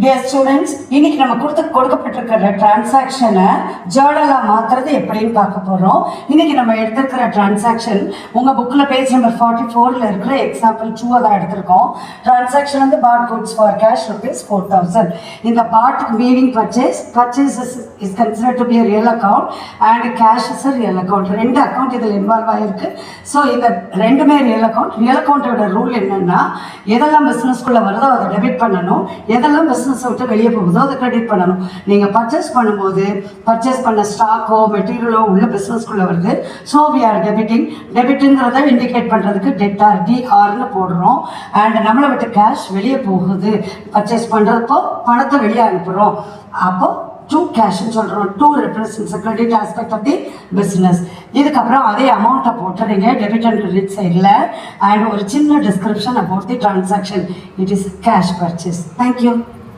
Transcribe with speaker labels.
Speaker 1: Dear students, இன்னைக்கு நம்ம கொடுக்கப்பட்டிருக்கிற டிரான்சாக்ஷனை ஜேர்னலா மாத்துறது எப்படின்னு பார்க்க போறோம். இன்னைக்கு நம்ம எடுத்திருக்கிற டிரான்சாக்ஷன் உங்க புக்ல பேஜ் நம்பர் 44ல இருக்கிற எக்ஸாம்பிள் 2 தான் எடுத்திருக்கோம். டிரான்சாக்ஷன் வந்து பாட் குட்ஸ் ஃபார் கேஷ் ₹4000. இந்த பாட்டுக்கு meaning purchase is considered to be a real account and cash is a real account. ரெண்டு அக்கௌண்ட் இதில் இன்வால்வ் ஆயிருக்கு. ஸோ இந்த ரெண்டுமே ரியல் அக்கௌண்ட். ரியல் அக்கௌண்ட்டோட ரூல் என்னன்னா, எதெல்லாம் பிஸ்னஸ்குள்ள வருதோ அதை டெபிட் பண்ணணும், எதெல்லாம் பிஸ்னஸ் விட்டு வெளியே போகுதோ அதை கிரெடிட் பண்ணணும். நீங்கள் பர்ச்சேஸ் பண்ணும்போது பர்ச்சேஸ் பண்ண ஸ்டாக்கோ மெட்டீரியலோ உள்ள பிஸ்னஸ்குள்ளே வருது. ஸோ வி ஆர் டெபிட்டுங்கிறத இண்டிகேட் பண்ணுறதுக்கு டெட்டார் டிஆர்னு போடுறோம். அண்ட் நம்மளை விட்டு கேஷ் வெளியே போகுது, பர்ச்சேஸ் பண்ணுறப்போ பணத்தை வெளியே அனுப்புகிறோம். அப்போ டு கேஷ்ன்னு சொல்கிறோம். To represents credit aspect of the business. இதுக்கப்புறம் அதே அமௌண்ட்டை போட்டுறீங்க டெபிட் அண்ட் கிரெடிட் சைடில். அண்ட் ஒரு சின்ன description about the transaction. It is cash purchase. Thank you.